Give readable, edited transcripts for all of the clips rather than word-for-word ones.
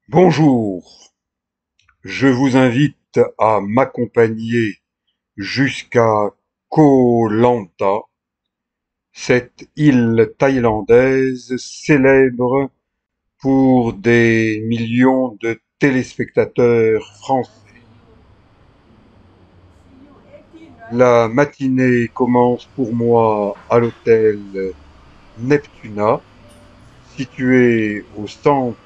Bonjour, je vous invite à m'accompagner jusqu'à Koh Lanta, cette île thaïlandaise célèbre pour des millions de téléspectateurs français. La matinée commence pour moi à l'hôtel Neptuna, situé au centre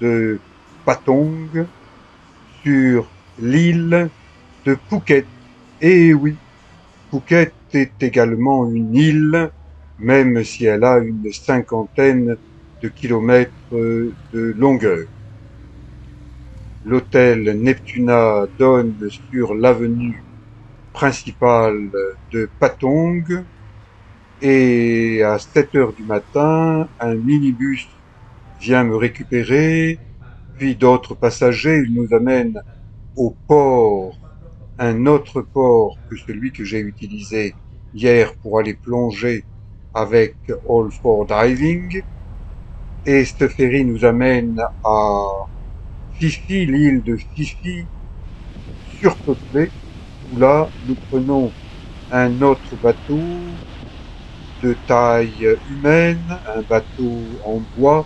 de Patong, sur l'île de Phuket. Et oui, Phuket est également une île, même si elle a une cinquantaine de kilomètres de longueur. L'hôtel Neptuna donne sur l'avenue principale de Patong et à 7 heures du matin, un minibus vient me récupérer, puis d'autres passagers. Il nous amène au port, un autre port que celui que j'ai utilisé hier pour aller plonger avec All for Diving. Et ce ferry nous amène à Fifi, l'île de Fifi, surpeuplée, où là, nous prenons un autre bateau de taille humaine, un bateau en bois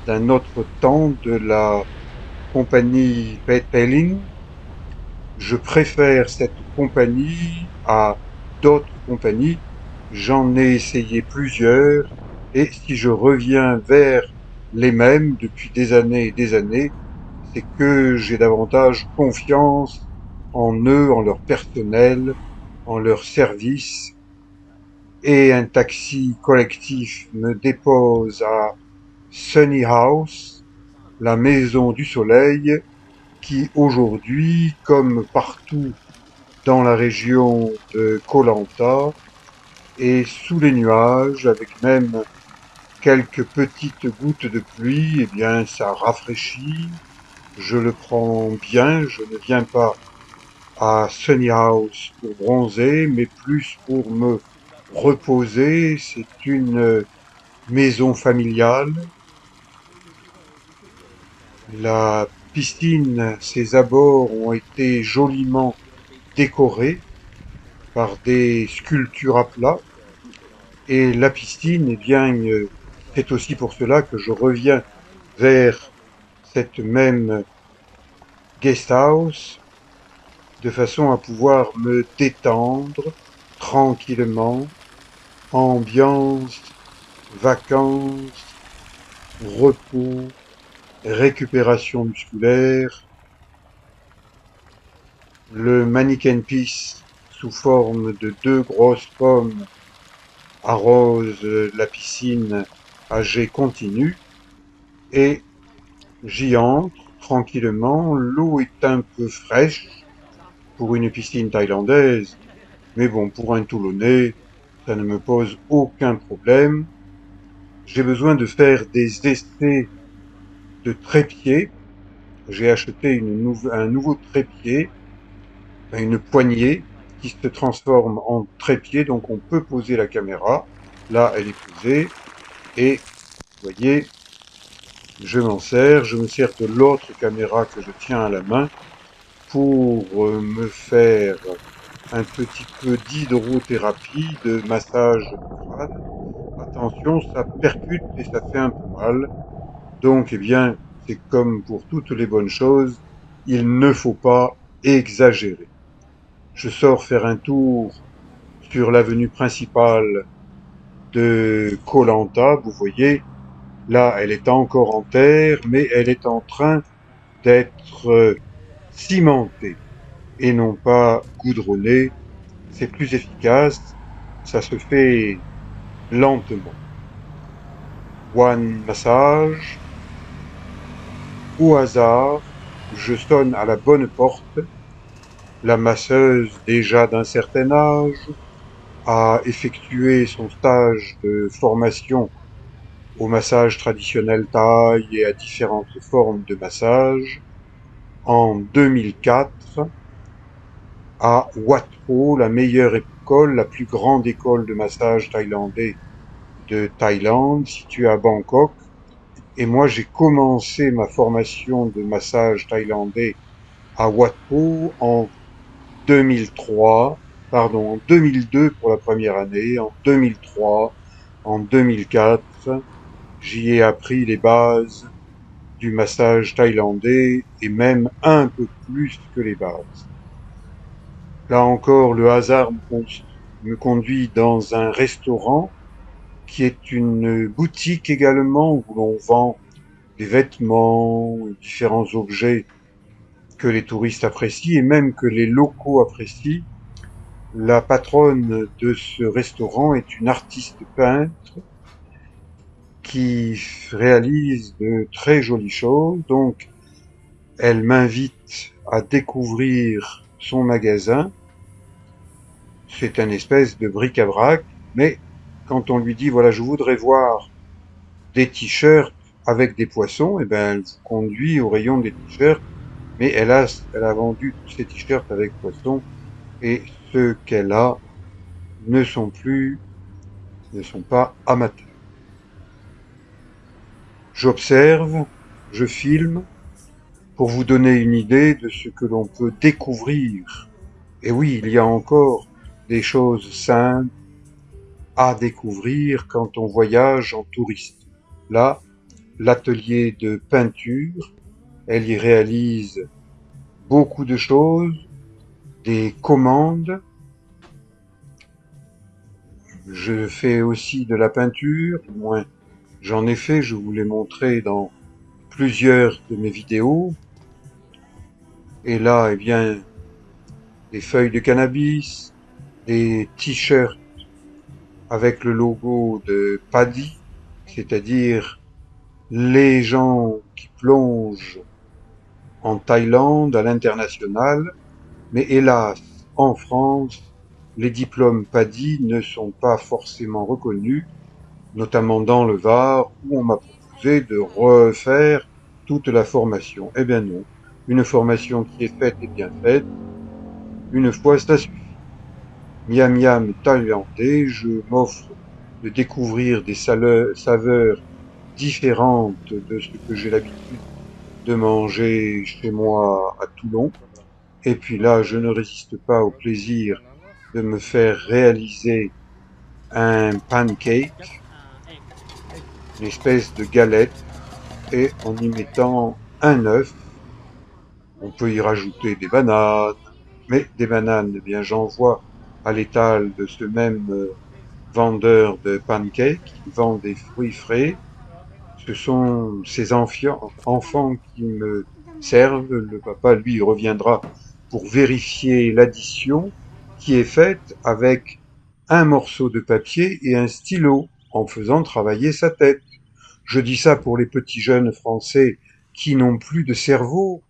d'un autre temps de la compagnie Petelin. Je préfère cette compagnie à d'autres compagnies. J'en ai essayé plusieurs et si je reviens vers les mêmes depuis des années et des années, c'est que j'ai davantage confiance en eux, en leur personnel, en leur service. Et un taxi collectif me dépose à Sunny House, la maison du soleil, qui aujourd'hui, comme partout dans la région de Koh Lanta, est sous les nuages, avec même quelques petites gouttes de pluie. Eh bien, ça rafraîchit. Je le prends bien. Je ne viens pas à Sunny House pour bronzer, mais plus pour me reposer. C'est une maison familiale. La piscine, ses abords ont été joliment décorés par des sculptures à plat. Et la piscine, eh bien, c'est aussi pour cela que je reviens vers cette même guest house de façon à pouvoir me détendre tranquillement, ambiance, vacances, repos, récupération musculaire. Le mannequin piece sous forme de deux grosses pommes arrose la piscine à jet continu et j'y entre tranquillement. L'eau est un peu fraîche pour une piscine thaïlandaise, mais bon, pour un Toulonnais, ça ne me pose aucun problème. J'ai besoin de faire des essais de trépied. J'ai acheté un nouveau trépied, une poignée qui se transforme en trépied, donc on peut poser la caméra. Là, elle est posée et vous voyez, je me sers de l'autre caméra que je tiens à la main pour me faire un petit peu d'hydrothérapie, de massage du crâne. Attention, ça percute et ça fait un peu mal. Donc, eh bien, c'est comme pour toutes les bonnes choses, il ne faut pas exagérer. Je sors faire un tour sur l'avenue principale de Koh Lanta. Vous voyez, là, elle est encore en terre, mais elle est en train d'être cimentée et non pas goudronnée. C'est plus efficace, ça se fait lentement. One massage, au hasard, je sonne à la bonne porte. La masseuse, déjà d'un certain âge, a effectué son stage de formation au massage traditionnel thaï et à différentes formes de massage en 2004 à Wat Po, la meilleure école, la plus grande école de massage thaïlandais de Thaïlande, située à Bangkok. Et moi, j'ai commencé ma formation de massage thaïlandais à Wat Po en 2003, pardon, en 2002 pour la première année, en 2003, en 2004, j'y ai appris les bases du massage thaïlandais et même un peu plus que les bases. Là encore, le hasard me conduit dans un restaurant qui est une boutique également où l'on vend des vêtements, différents objets que les touristes apprécient et même que les locaux apprécient. La patronne de ce restaurant est une artiste peintre qui réalise de très jolies choses. Donc, elle m'invite à découvrir son magasin. C'est un espèce de bric-à-brac, mais quand on lui dit, voilà, je voudrais voir des t-shirts avec des poissons, eh ben, elle vous conduit au rayon des t-shirts, mais elle a vendu tous ces t-shirts avec poissons, et ceux qu'elle a ne sont plus, ne sont pas amateurs. J'observe, je filme, pour vous donner une idée de ce que l'on peut découvrir. Et oui, il y a encore des choses simples à découvrir quand on voyage en touriste. Là, l'atelier de peinture, elle y réalise beaucoup de choses, des commandes. Je fais aussi de la peinture, du moins j'en ai fait, je vous l'ai montré dans plusieurs de mes vidéos. Et là, eh bien, des feuilles de cannabis, des t-shirts avec le logo de PADI, c'est-à-dire les gens qui plongent en Thaïlande à l'international, mais hélas, en France, les diplômes PADI ne sont pas forcément reconnus, notamment dans le Var, où on m'a proposé de refaire toute la formation. Eh bien non, une formation qui est faite et bien faite, une fois ça suffit. Miam miam thaïlandais, je m'offre de découvrir des saveurs différentes de ce que j'ai l'habitude de manger chez moi à Toulon. Et puis là, je ne résiste pas au plaisir de me faire réaliser un pancake, une espèce de galette, et en y mettant un œuf. On peut y rajouter des bananes, mais des bananes, eh bien, j'en vois à l'étal de ce même vendeur de pancakes qui vend des fruits frais. Ce sont ces enfants qui me servent. Le papa, lui, reviendra pour vérifier l'addition qui est faite avec un morceau de papier et un stylo en faisant travailler sa tête. Je dis ça pour les petits jeunes français qui n'ont plus de cerveau.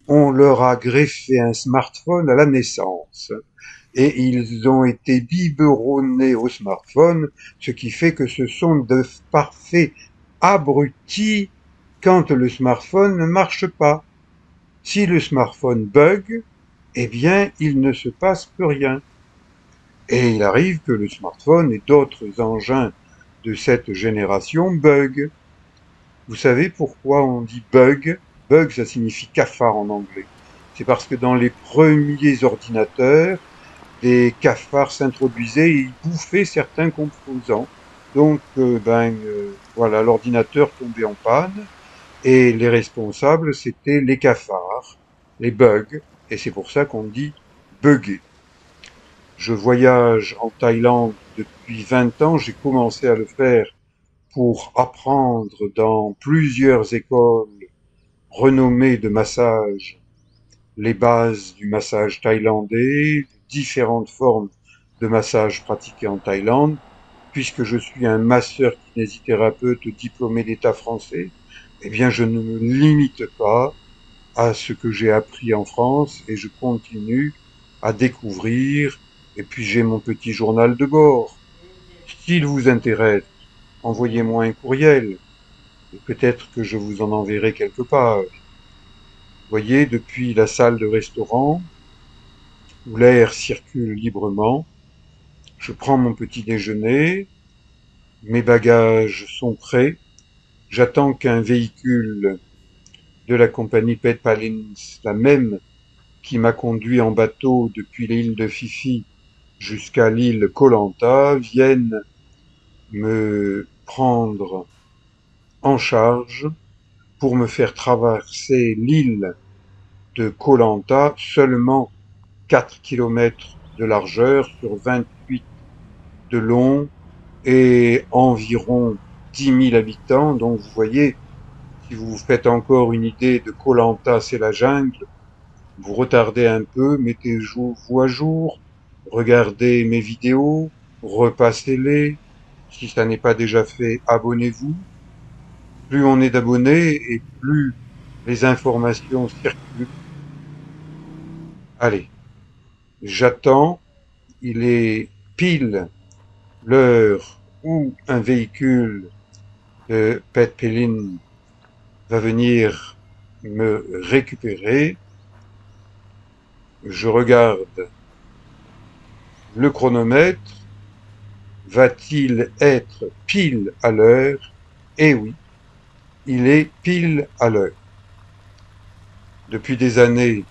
On leur a greffé un smartphone à la naissance et ils ont été biberonnés au smartphone, ce qui fait que ce sont de parfaits abrutis quand le smartphone ne marche pas. Si le smartphone bug, eh bien, il ne se passe plus rien. Et il arrive que le smartphone et d'autres engins de cette génération bug. Vous savez pourquoi on dit bug? Bug, ça signifie cafard en anglais. C'est parce que dans les premiers ordinateurs, des cafards s'introduisaient et ils bouffaient certains composants. Donc, voilà, l'ordinateur tombait en panne et les responsables, c'était les cafards, les bugs, et c'est pour ça qu'on dit bugger. Je voyage en Thaïlande depuis 20 ans, j'ai commencé à le faire pour apprendre dans plusieurs écoles renommées de massage les bases du massage thaïlandais, différentes formes de massage pratiquées en Thaïlande, puisque je suis un masseur kinésithérapeute diplômé d'État français, eh bien je ne me limite pas à ce que j'ai appris en France et je continue à découvrir, et puis j'ai mon petit journal de bord. S'il vous intéresse, envoyez-moi un courriel, et peut-être que je vous en enverrai quelque pages. Voyez, depuis la salle de restaurant, où l'air circule librement, je prends mon petit déjeuner, mes bagages sont prêts, J'attends qu'un véhicule de la compagnie Pet Palins, la même qui m'a conduit en bateau depuis l'île de Fifi jusqu'à l'île Koh Lanta, vienne me prendre en charge pour me faire traverser l'île de Koh Lanta, seulement 4 kilomètres de largeur sur 28 de long et environ 10 000 habitants. Donc vous voyez, si vous vous faites encore une idée de Koh Lanta, c'est la jungle, vous retardez un peu, mettez-vous à jour, regardez mes vidéos, repassez-les. Si ça n'est pas déjà fait, abonnez-vous. Plus on est d'abonnés et plus les informations circulent. Allez, j'attends. Il est pile l'heure où un véhicule de Pet Pelin va venir me récupérer. Je regarde le chronomètre. Va-t-il être pile à l'heure? Eh oui, il est pile à l'heure. Depuis des années,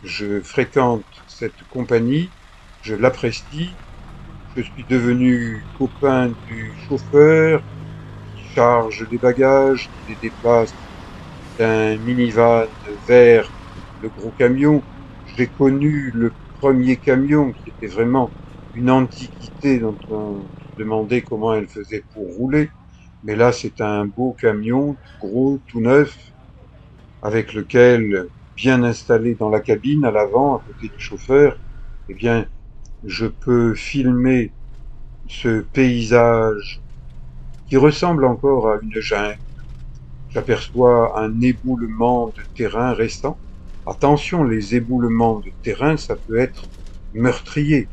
je fréquente cette compagnie, je l'apprécie, je suis devenu copain du chauffeur qui charge les bagages, qui les déplace d'un minivan vers le gros camion. J'ai connu le premier camion qui était vraiment une antiquité dont on se demandait comment elle faisait pour rouler. Mais là, c'est un beau camion, tout gros, tout neuf, avec lequel, bien installé dans la cabine, à l'avant, à côté du chauffeur, eh bien, je peux filmer ce paysage qui ressemble encore à une jungle. J'aperçois un éboulement de terrain récent. Attention, les éboulements de terrain, ça peut être meurtrier.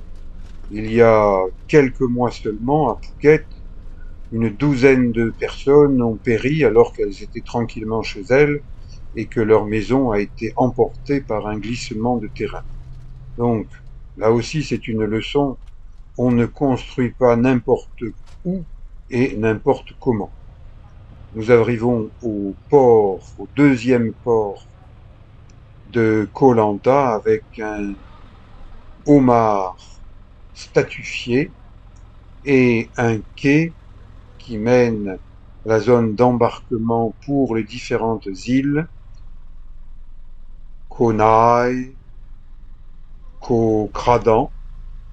Il y a quelques mois seulement, à Phuket, une douzaine de personnes ont péri alors qu'elles étaient tranquillement chez elles et que leur maison a été emportée par un glissement de terrain. Donc, là aussi, c'est une leçon. On ne construit pas n'importe où et n'importe comment. Nous arrivons au port, au deuxième port de Koh Lanta avec un homard statufié et un quai qui mène à la zone d'embarquement pour les différentes îles, Koh Nai, Koh Kradan,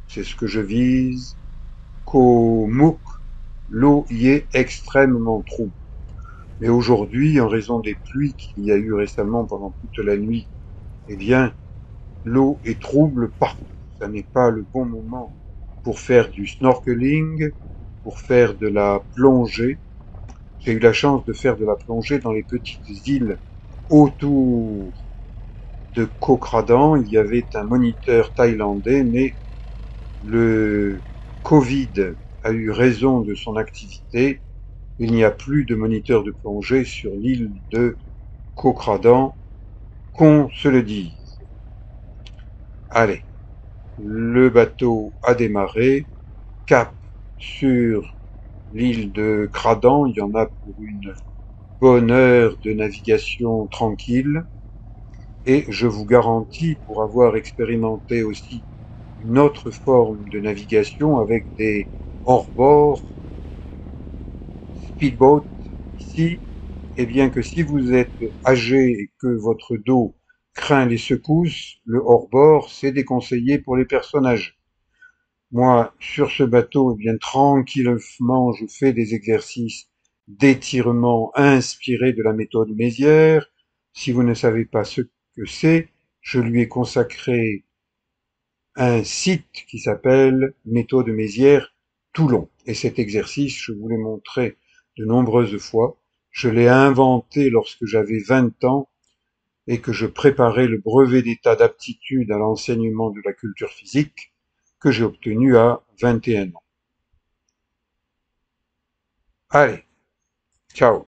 c'est ce que je vise, Koh Mouk. L'eau y est extrêmement trouble. Mais aujourd'hui, en raison des pluies qu'il y a eu récemment pendant toute la nuit, eh bien, l'eau est trouble partout. Ça n'est pas le bon moment pour faire du snorkeling, pour faire de la plongée. J'ai eu la chance de faire de la plongée dans les petites îles autour de Koh Kradan. Il y avait un moniteur thaïlandais, mais le Covid a eu raison de son activité. Il n'y a plus de moniteur de plongée sur l'île de Koh Kradan, qu'on se le dise. Allez, le bateau a démarré, cap sur l'île de Kradan. Il y en a pour une bonne heure de navigation tranquille. Et je vous garantis, pour avoir expérimenté aussi une autre forme de navigation avec des hors-bord, speedboat ici, eh bien que si vous êtes âgé et que votre dos craint les secousses, le hors-bord, c'est déconseillé pour les personnes âgées. Moi, sur ce bateau, eh bien, tranquillement, je fais des exercices d'étirement inspirés de la méthode Mézières. Si vous ne savez pas ce que c'est, je lui ai consacré un site qui s'appelle Méthode Mézières Toulon. Et cet exercice, je vous l'ai montré de nombreuses fois. Je l'ai inventé lorsque j'avais 20 ans et que je préparais le brevet d'état d'aptitude à l'enseignement de la culture physique que j'ai obtenu à 21 ans. Allez, ciao.